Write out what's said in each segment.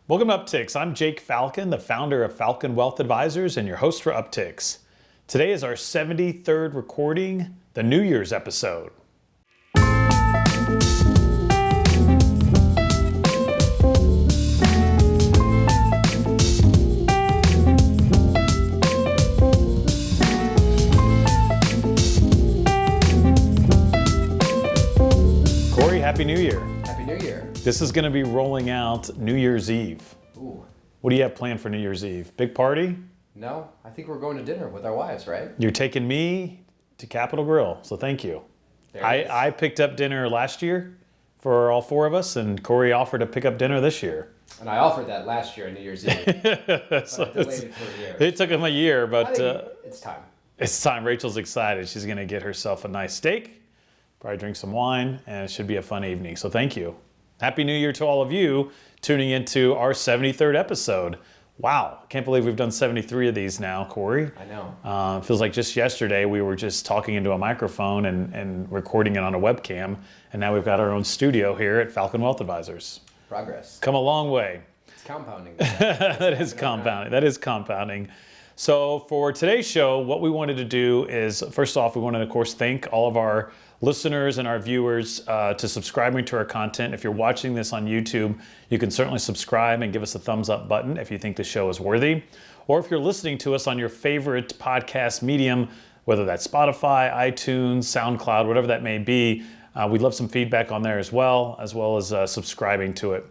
Welcome to Upticks. I'm Jake Falcon, the founder of Falcon Wealth Advisors and your host for Upticks. Today is our 73rd recording, the New Year's episode. Cory, Happy New Year. Happy New Year. This is going to be rolling out New Year's Eve. Ooh. What do you have planned for New Year's Eve? Big party? No, I think we're going to dinner with our wives, right? You're taking me to Capitol Grill, so thank you. I picked up dinner last year for all four of us, and Cory offered to pick up dinner this year. And I offered that last year on New Year's Eve. So delayed it for a year. It took him a year, but it's time. it's time. Rachel's excited. She's going to get herself a nice steak, probably drink some wine, and it should be a fun evening. So thank you. Happy New Year to all of you tuning into our 73rd episode. Wow, can't believe we've done 73 of these now, Cory. I know. It feels like just yesterday we were just talking into a microphone and recording it on a webcam, and now we've got our own studio here at Falcon Wealth Advisors. Progress. Come a long way. It's compounding. That is compounding. That is compounding. So for today's show, what we wanted to do is, first off, we wanted to, of course, thank all of our listeners and our viewers to subscribing to our content. If you're watching this on YouTube, you can certainly subscribe and give us a thumbs up button if you think the show is worthy. Or if you're listening to us on your favorite podcast medium, whether that's Spotify, iTunes, SoundCloud, whatever that may be, we'd love some feedback on there as well as subscribing to it.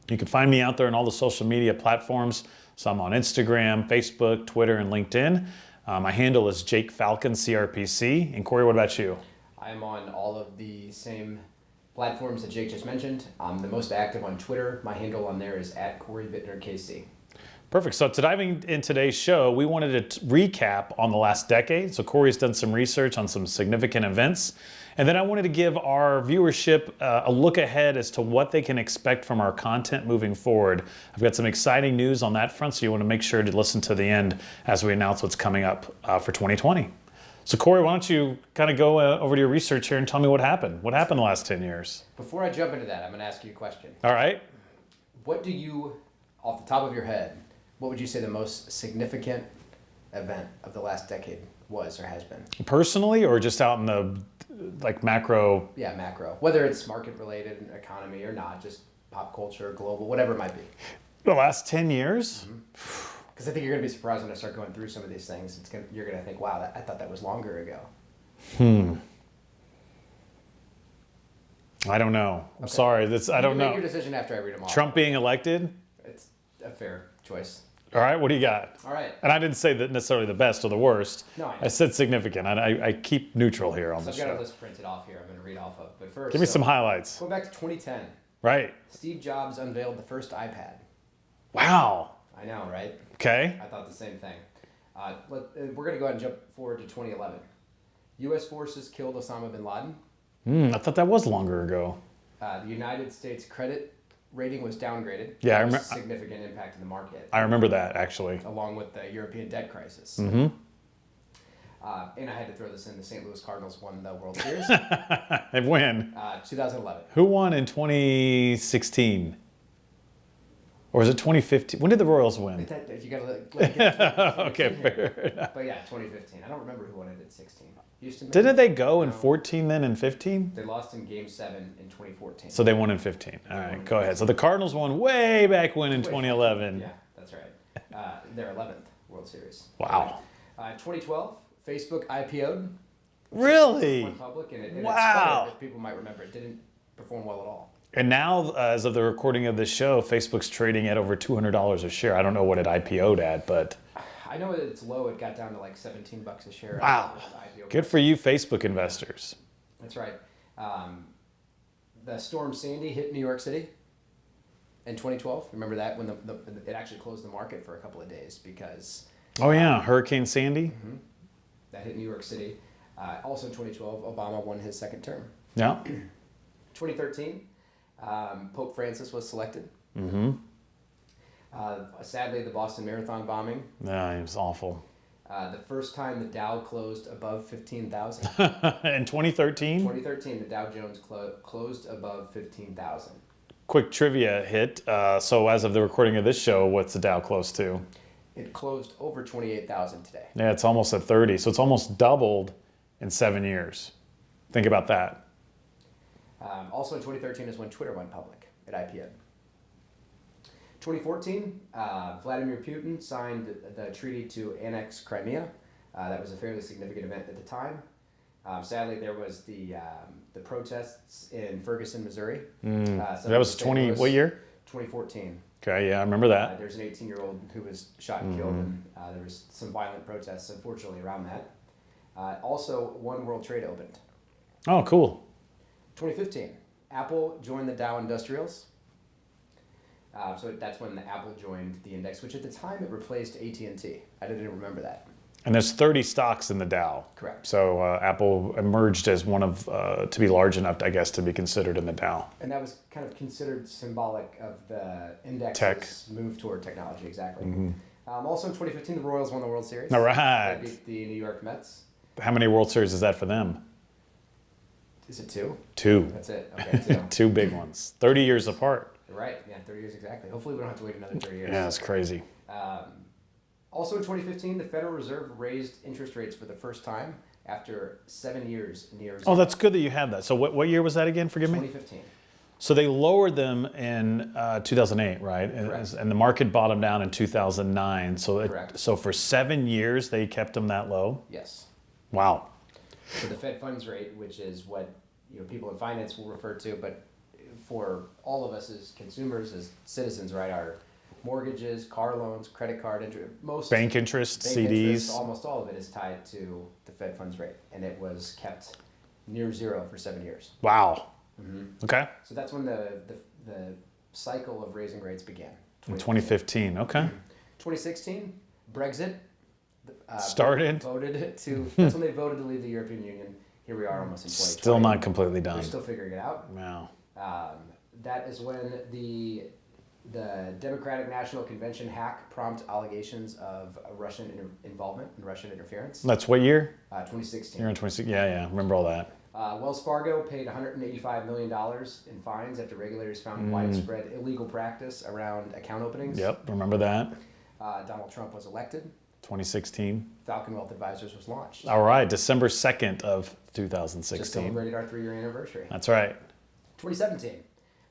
You can find me out there on all the social media platforms. So I'm on Instagram, Facebook, Twitter, and LinkedIn. My handle is Jake Falcon, CRPC. And Cory, what about you? I'm on all of the same platforms that Jake just mentioned. I'm the most active on Twitter. My handle on there is @CoryBittnerKC. Perfect. So to diving in today's show, we wanted to recap on the last decade. So Cory's done some research on some significant events. And then I wanted to give our viewership a look ahead as to what they can expect from our content moving forward. I've got some exciting news on that front, so you want to make sure to listen to the end as we announce what's coming up for 2020. So Cory, why don't you kind of go over to your research here and tell me what happened? What happened the last 10 years? Before I jump into that, I'm going to ask you a question. All right. What do you, off the top of your head, what would you say the most significant event of the last decade was or has been? Personally, or just out in the macro? Yeah, macro. Whether it's market related, economy or not, just pop culture, global, whatever it might be. The last 10 years? Because I think you're going to be surprised when I start going through some of these things. You're going to think, wow, I thought that was longer ago. I don't know. I'm Okay. sorry. I don't know. Make your decision after I read them all. Trump being elected? It's a fair choice. All right, what do you got? All right. And I didn't say that necessarily the best or the worst. No, I know. I said significant. I keep neutral here on So the I've got a show. list printed off here I'm going to read off of. But first, Give me some highlights. Going back to 2010, Right. Steve Jobs unveiled the first iPad. Wow. I know, right? Okay. I thought the same thing. We're going to go ahead and jump forward to 2011. U.S. forces killed Osama bin Laden. I thought that was longer ago. The United States credit rating was downgraded. Yeah, I That was remember- a significant impact in the market, I remember that, actually. along with the European debt crisis. And I had to throw this in. The St. Louis Cardinals won the World Series. And when? 2011. Who won in 2016? Or is it 2015? When did the Royals win? You gotta Okay, fair enough. But yeah, 2015. I don't remember who won it in 16. Houston. maybe? Didn't they go in No. 14 then and 15? They lost in Game 7 in 2014. So they won in 15. All right, go ahead. So the Cardinals won way back when in 2011. Yeah, that's right. Their 11th World Series. Wow. 2012, Facebook IPO'd. Really? Went public, and it Wow. sputtered, if people might remember. It didn't perform well at all. And now, as of the recording of this show, Facebook's trading at over $200 a share. I don't know what it IPO'd at, but I know that it's low. It got down to like $17 a share. wow. The IPO Good for you, Facebook investors. That's right. The storm Sandy hit New York City in 2012. Remember that when it actually closed the market for a couple of days because Oh, yeah, Hurricane Sandy? that hit New York City. Also in 2012, Obama won his second term. Yeah. 2013, Pope Francis was selected. Sadly, the Boston Marathon bombing. Yeah, it was awful. The first time the Dow closed above 15,000. In 2013? 2013, the Dow Jones closed above 15,000. quick trivia hit. So as of the recording of this show, what's the Dow close to? It closed over 28,000 today. Yeah, it's almost at 30. So it's almost doubled in 7 years. Think about that. Also in 2013 is when Twitter went public. It IPO'd. 2014, Vladimir Putin signed the treaty to annex Crimea. That was a fairly significant event at the time. Sadly, there was the protests in Ferguson, Missouri. That was 20, what year? 2014. Okay, yeah, I remember that. There's an 18-year-old who was shot and killed, and there was some violent protests, unfortunately, around that. Also, One World Trade opened. Oh, cool. 2015, Apple joined the Dow Industrials. So that's when the Apple joined the index, which at the time it replaced AT&T. I didn't remember that. And there's 30 stocks in the Dow. Correct. So Apple emerged as one of, to be large enough, I guess, to be considered in the Dow. And that was kind of considered symbolic of the index's move toward technology, exactly. Also in 2015, the Royals won the World Series. All right. They beat the New York Mets. How many World Series is that for them? Is it 2? 2. That's it. Okay, 2. 2 big ones. 30 years apart. Right. Yeah, 30 years exactly. Hopefully we don't have to wait another 30 years. Yeah, that's crazy. Also in 2015, the Federal Reserve raised interest rates for the first time after 7 years near zero. Oh, that's good that you have that. So what year was that again? Forgive me? 2015. So they lowered them in 2008, right? Correct. And the market bottomed down in 2009. So Correct. so for 7 years, they kept them that low? Yes. Wow. So the Fed funds rate, which is what people in finance will refer to, but for all of us as consumers, as citizens, right, our mortgages, car loans, credit card interest, most Bank interest, bank CDs. interest, almost all of it is tied to the Fed funds rate, and it was kept near zero for 7 years. Wow. Okay. So that's when the cycle of raising rates began. In 2015. Okay. 2016, Brexit Started. voted to. That's when they voted to leave the European Union. Here we are, almost in 2020. Still not completely They're done. still figuring it out. Wow. That is when the Democratic National Convention hack prompt allegations of Russian involvement and Russian interference. That's what year? 2016. You're in 26. Yeah. Remember all that. Wells Fargo paid $185 million in fines after regulators found widespread illegal practice around account openings. Yep. Remember that. Donald Trump was elected. 2016. Falcon Wealth Advisors was launched. All right. December 2nd of Just 2016. celebrated our 3-year anniversary. That's right. 2017,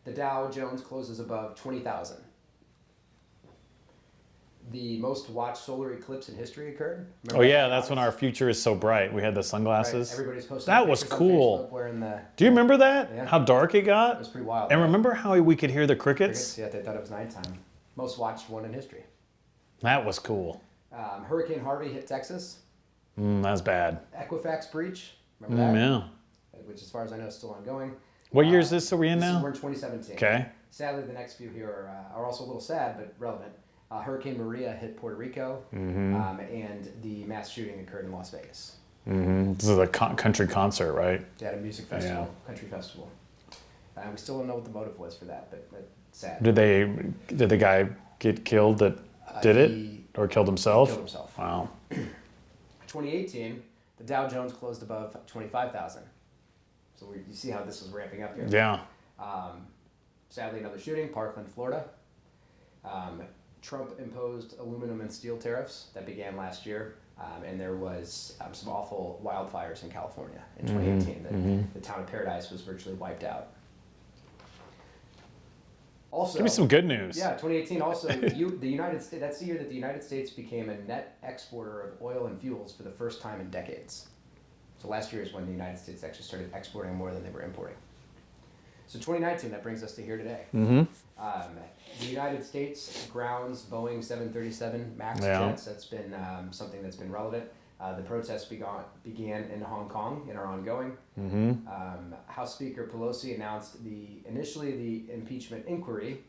the Dow Jones closes above 20,000. The most watched solar eclipse in history occurred. Oh yeah, that's when our future is so bright. We had the sunglasses. Right. Everybody's posting That was pictures on cool. Facebook wearing the. Do you remember that? Yeah. How dark it got? It was pretty wild. And right? remember how we could hear the crickets? Yeah, they thought it was nighttime. Most watched one in history. That was cool. Hurricane Harvey hit Texas. That was bad. Equifax breach. Remember that? Yeah. Which, as far as I know, is still ongoing. What year is this that we're in now? We're in 2017. Okay. Sadly, the next few here are also a little sad, but relevant. Hurricane Maria hit Puerto Rico, and the mass shooting occurred in Las Vegas. This is a country concert, right? They had a music festival, country festival. We still don't know what the motive was for that, but sad. Did the guy get killed that did it? Or killed himself? He killed himself. Wow. 2018, the Dow Jones closed above 25,000. So you see how this is ramping up here. Yeah. Sadly, another shooting, Parkland, Florida. Trump imposed aluminum and steel tariffs that began last year, and there was some awful wildfires in California in 2018. The town of Paradise was virtually wiped out. Also, Give me some good news. Yeah, 2018 also, the United States, that's the year that the United States became a net exporter of oil and fuels for the first time in decades. So last year is when the United States actually started exporting more than they were importing. So 2019, that brings us to here today. The United States grounds Boeing 737 MAX jets. That's been something that's been relevant. The protests began in Hong Kong and are ongoing. House Speaker Pelosi announced initially the impeachment inquiry.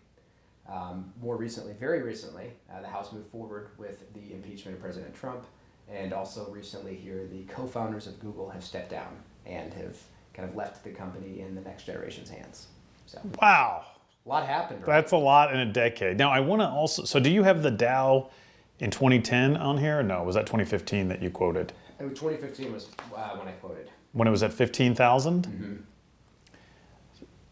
More recently, very recently, the House moved forward with the impeachment of President Trump. And also recently here, the co-founders of Google have stepped down and have kind of left the company in the next generation's hands. So Wow. a lot happened. Right? That's a lot in a decade. Now, I want to also, so do you have the Dow in 2010 on here? Or no, was that 2015 that you quoted? 2015 was when I quoted. When it was at 15,000?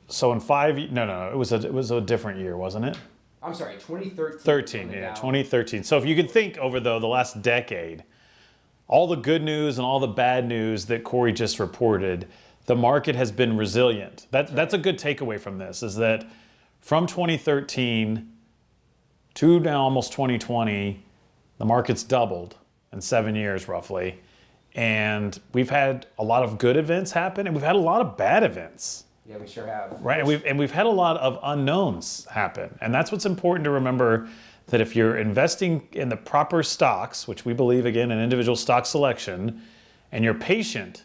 So in 5, no, it was a different year, wasn't it? I'm sorry, 2013. 13, yeah, 2013. So if you can think over the last decade, all the good news and all the bad news that Cory just reported, the market has been resilient. That's a good takeaway from this, is that from 2013 to now almost 2020, the market's doubled in 7 years roughly. And we've had a lot of good events happen, and we've had a lot of bad events. Yeah, we sure have. Right, and we've had a lot of unknowns happen. And that's what's important to remember, that if you're investing in the proper stocks, which we believe, again, in individual stock selection, and you're patient,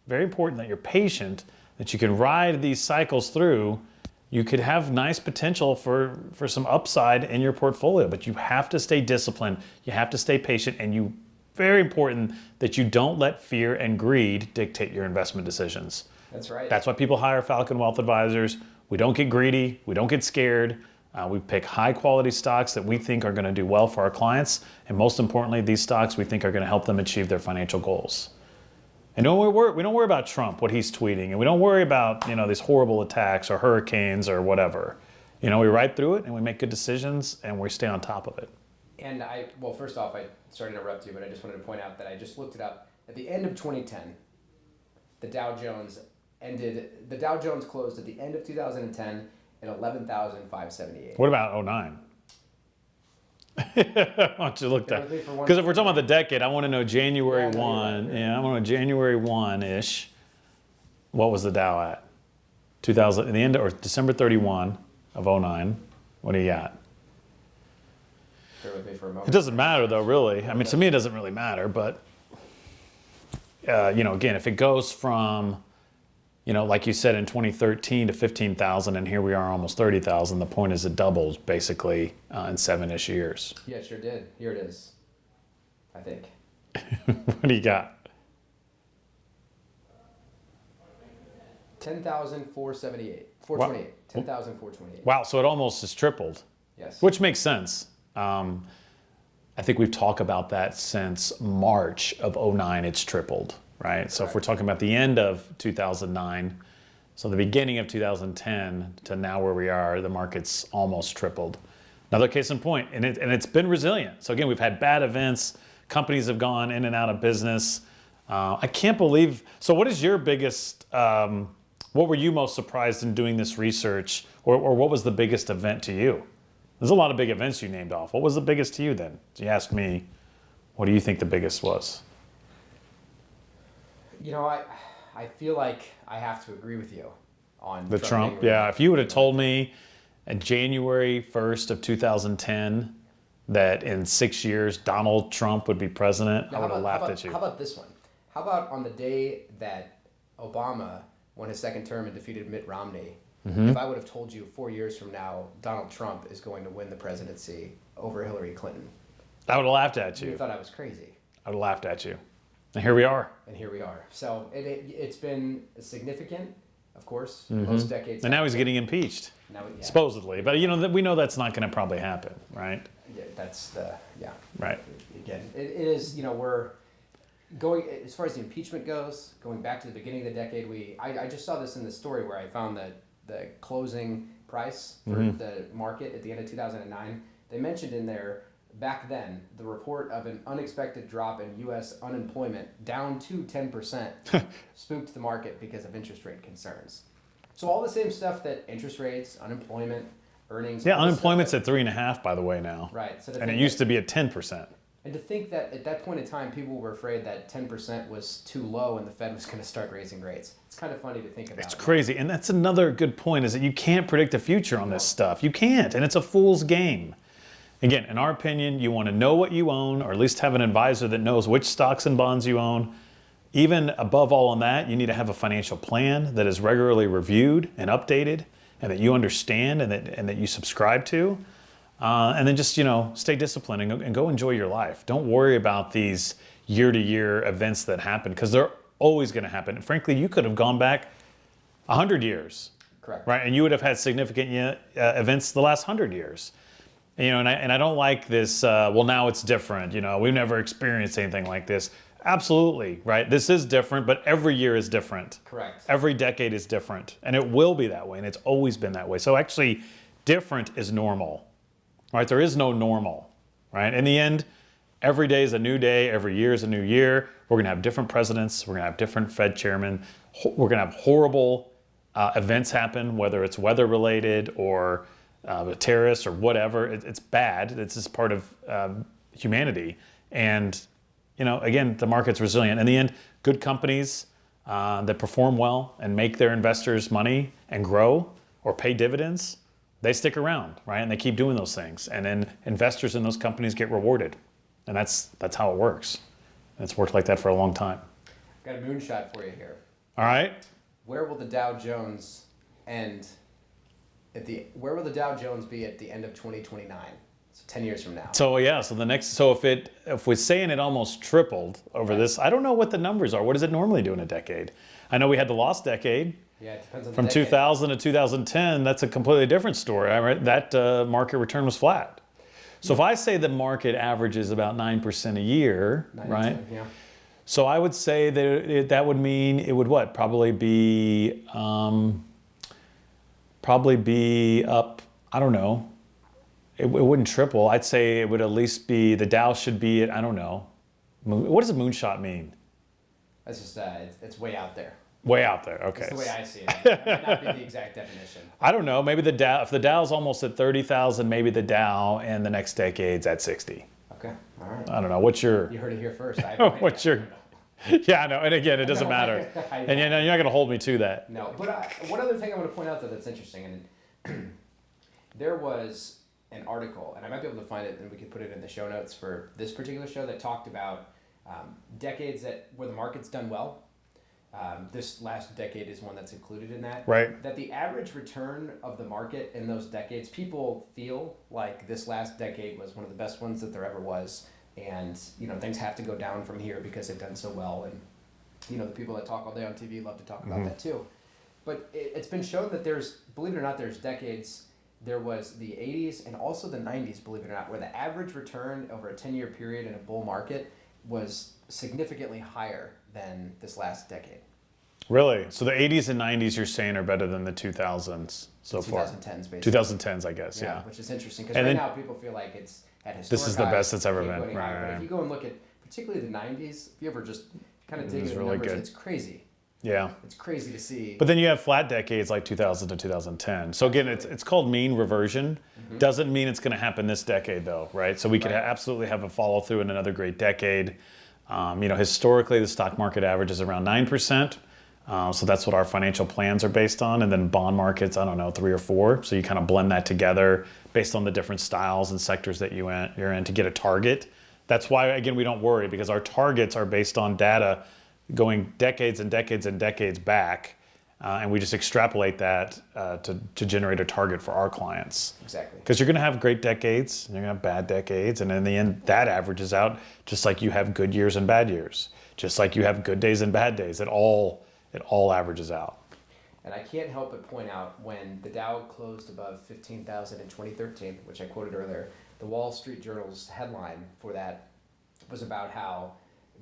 very important that you're patient, that you can ride these cycles through, you could have nice potential for some upside in your portfolio. But you have to stay disciplined, you have to stay patient, and very important that you don't let fear and greed dictate your investment decisions. That's right. That's why people hire Falcon Wealth Advisors. We don't get greedy, we don't get scared. We pick high quality stocks that we think are going to do well for our clients. And most importantly, these stocks we think are going to help them achieve their financial goals. And we don't worry about Trump, what he's tweeting, and we don't worry about, these horrible attacks or hurricanes or whatever. We ride through it and we make good decisions and we stay on top of it. And first off, sorry to interrupt you, but I just wanted to point out that I just looked it up. At the end of 2010, the Dow Jones closed at the end of 2010 at 11,578. What about 09? Why don't you look that? Because if we're talking about the decade, I want to know January 1. Yeah, I want to know January 1-ish. What was the Dow at? 2000, in the end, or December 31 of 09. What do you got? Bear with me for a moment. It doesn't matter though, really. I mean, to me, it doesn't really matter. But again, if it goes from, like you said, in 2013 to 15,000, and here we are almost 30,000. The point is it doubled basically in 7-ish years. Yeah, it sure did. Here it is, I think. What do you got? 10,478. 428. 10,428. Wow, so it almost has tripled. Yes. Which makes sense. I think we've talked about that since March of 09, it's tripled. Right. So if we're talking about the end of 2009, so the beginning of 2010 to now where we are, the market's almost tripled. Another case in point, and it's been resilient. So again, we've had bad events. Companies have gone in and out of business. I can't believe. So what is your biggest? What were you most surprised in doing this research, or what was the biggest event to you? There's a lot of big events you named off. What was the biggest to you then? You asked me, what do you think the biggest was? I feel like I have to agree with you on the Trump. Yeah, if you would have told me in January 1st of 2010 that in 6 years Donald Trump would be president, I would have laughed at you. How about this one? How about on the day that Obama won his second term and defeated Mitt Romney, if I would have told you 4 years from now Donald Trump is going to win the presidency over Hillary Clinton? I would have laughed at you. You thought I was crazy. I would have laughed at you. And here we are. So it's been significant, of course, most decades. And now he's getting impeached, supposedly. But we know that's not going to probably happen, right? Yeah, Right. Again, it is, we're going, as far as the impeachment goes, going back to the beginning of the decade, I just saw this in the story where I found the closing price for the market at the end of 2009. They mentioned in there, back then, the report of an unexpected drop in U.S. unemployment down to 10% spooked the market because of interest rate concerns. So all the same stuff that interest rates, unemployment, earnings. Yeah, unemployment's at 3.5%, by the way, now. Right. So and it used to be at 10%. And to think that at that point in time, people were afraid that 10% was too low and the Fed was going to start raising rates. It's kind of funny to think about. It's crazy. And that's another good point, is that you can't predict the future on this stuff. You can't. And it's a fool's game. Again, in our opinion, you want to know what you own, or at least have an advisor that knows which stocks and bonds you own. Even above all on that, you need to have a financial plan that is regularly reviewed and updated, and that you understand and that you subscribe to. And then just, stay disciplined and go enjoy your life. Don't worry about these year-to-year events that happen, because they're always going to happen. And frankly, you could have gone back 100 years. Correct. Right? And you would have had significant events the last 100 years. And I don't like this, well, now it's different. We've never experienced anything like this. Absolutely, right? This is different, but every year is different. Correct. Every decade is different, and it will be that way, and it's always been that way. So actually, different is normal, right? There is no normal, right? In the end, every day is a new day. Every year is a new year. We're going to have different presidents. We're going to have different Fed chairmen. We're going to have horrible events happen, whether it's weather-related or terrorists or whatever. It's bad. It's just part of humanity. And again, the market's resilient. In the end, good companies that perform well and make their investors money and grow or pay dividends, they stick around, right? And they keep doing those things. And then investors in those companies get rewarded. And that's how it works. And it's worked like that for a long time. Got a moonshot for you here. All right. Where will the Dow Jones end where will the Dow Jones be at the end of 2029? So 10 years from now. So if we're saying it almost tripled over this, I don't know what the numbers are. What does it normally do in a decade? I know we had the lost decade. Yeah, it depends on From the decade. 2000 to 2010, that's a completely different story. That market return was flat. So if I say the market averages about 9% a year, 9 right? 10, yeah. So I would say that that would mean it would what? Probably be up, I don't know. It wouldn't triple. I'd say it would at least be, the Dow should be at, I don't know. What does a moonshot mean? That's just, it's way out there. Way out there, okay. That's the way I see it. It might not be the exact definition. I don't know. Maybe the Dow, if the Dow's almost at 30,000, maybe the Dow in the next decade's at 60. Okay, all right. I don't know. What's your... You heard it here first. What's your... Yeah, I know. And again, it doesn't matter. And you're not going to hold me to that. No, but one other thing I want to point out though that's interesting, and there was an article, and I might be able to find it, and we could put it in the show notes for this particular show, that talked about decades where the market's done well. This last decade is one that's included in that. Right. That the average return of the market in those decades, people feel like this last decade was one of the best ones that there ever was. And, things have to go down from here because they've done so well. And, the people that talk all day on TV love to talk about that too. But it's been shown that believe it or not, there's decades. There was the 80s and also the 90s, believe it or not, where the average return over a 10-year period in a bull market was significantly higher than this last decade. Really? So the 80s and 90s you're saying are better than the 2000s so far? 2010s, basically. 2010s, I guess, yeah. Which is interesting because now people feel like it's at historic This is the best it's ever highs, been. But if you go and look at particularly the 90s, if you ever just kind of dig into the really numbers, good. it's crazy. Yeah. It's crazy to see. But then you have flat decades like 2000 to 2010. So again, it's called mean reversion. Doesn't mean it's going to happen this decade though, right? So we could absolutely have a follow through in another great decade. Historically, the stock market average is around 9%. So that's what our financial plans are based on. And then bond markets, I don't know, 3 or 4. So you kind of blend that together based on the different styles and sectors that you're in to get a target. That's why, again, we don't worry, because our targets are based on data going decades and decades and decades back. And we just extrapolate that to generate a target for our clients. Exactly. Because you're going to have great decades, and you're going to have bad decades, and in the end, that averages out just like you have good years and bad years. Just like you have good days and bad days. It all averages out. And I can't help but point out when the Dow closed above 15,000 in 2013, which I quoted earlier, the Wall Street Journal's headline for that was about how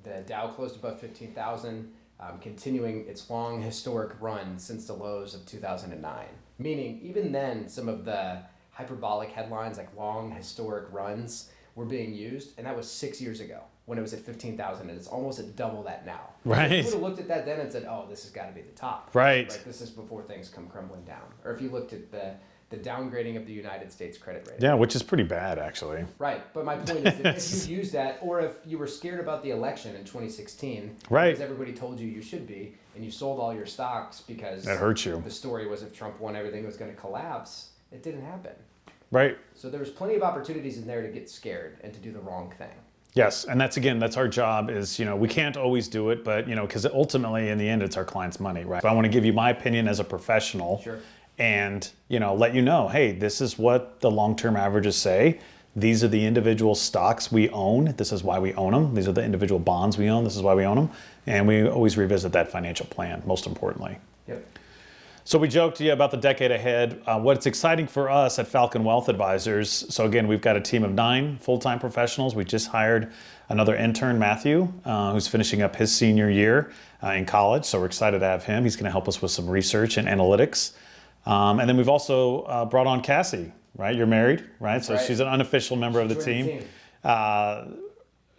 the Dow closed above 15,000, continuing its long historic run since the lows of 2009. Meaning, even then, some of the hyperbolic headlines like long historic runs were being used, and that was 6 years ago when it was at 15,000, and it's almost at double that now. Right. If you would have looked at that then and said, oh, this has got to be the top. Right. Like, this is before things come crumbling down. Or if you looked at the downgrading of the United States credit rating. Yeah, which is pretty bad, actually. Right. But my point is that if you use that, or if you were scared about the election in 2016, right, because everybody told you should be, and you sold all your stocks because that hurt you. The story was if Trump won, everything was going to collapse, it didn't happen. Right. So there was plenty of opportunities in there to get scared and to do the wrong thing. Yes, and that's our job is, we can't always do it, but, because ultimately in the end it's our client's money, right? So I want to give you my opinion as a professional. Sure. And, let you know, hey, this is what the long-term averages say. These are the individual stocks we own. This is why we own them. These are the individual bonds we own. This is why we own them. And we always revisit that financial plan, most importantly. Yep. So we joked to you about the decade ahead. What's exciting for us at Falcon Wealth Advisors, so again, we've got a team of 9 full-time professionals. We just hired another intern, Matthew, who's finishing up his senior year in college. So we're excited to have him. He's going to help us with some research and analytics. And then we've also brought on Cassie, right? You're married, right? So she's an unofficial member of the team.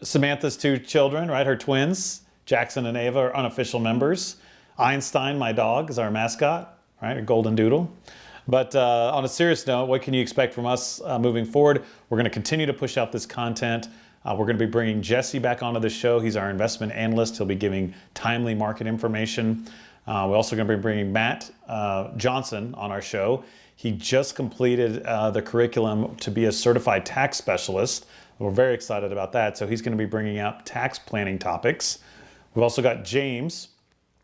Samantha's 2 children, right? Her twins, Jackson and Ava, are unofficial members. Einstein, my dog, is our mascot. Right, a golden doodle. But on a serious note, what can you expect from us moving forward? We're going to continue to push out this content. We're going to be bringing Jesse back onto the show. He's our investment analyst. He'll be giving timely market information. We're also going to be bringing Matt Johnson on our show. He just completed the curriculum to be a certified tax specialist. We're very excited about that. So he's going to be bringing up tax planning topics. We've also got James,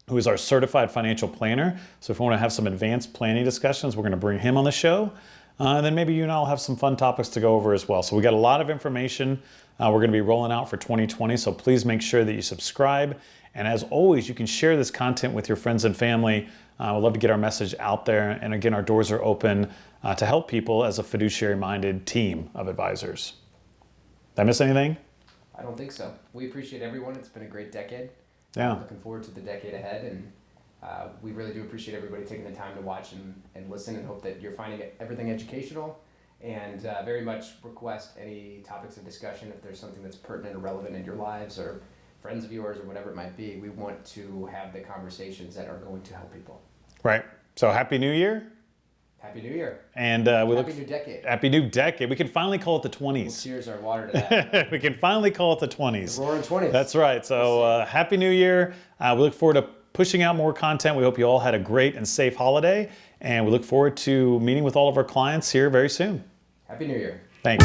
who is our certified financial planner. So if we want to have some advanced planning discussions, we're going to bring him on the show. And then maybe you and I will have some fun topics to go over as well. So we got a lot of information we're going to be rolling out for 2020. So please make sure that you subscribe. And as always, you can share this content with your friends and family. We'd love to get our message out there. And again, our doors are open to help people as a fiduciary-minded team of advisors. Did I miss anything? I don't think so. We appreciate everyone. It's been a great decade. Yeah. Looking forward to the decade ahead, and we really do appreciate everybody taking the time to watch and listen, and hope that you're finding everything educational, and very much request any topics of discussion if there's something that's pertinent or relevant in your lives or friends of yours or whatever it might be. We want to have the conversations that are going to help people. Right. So Happy New Year. Happy New Year. And Happy New Decade. Happy New Decade. We can finally call it the 20s. We'll cheers our water to that. We can finally call it the 20s. The roaring 20s. That's right. So Happy New Year. We look forward to pushing out more content. We hope you all had a great and safe holiday. And we look forward to meeting with all of our clients here very soon. Happy New Year. Thanks.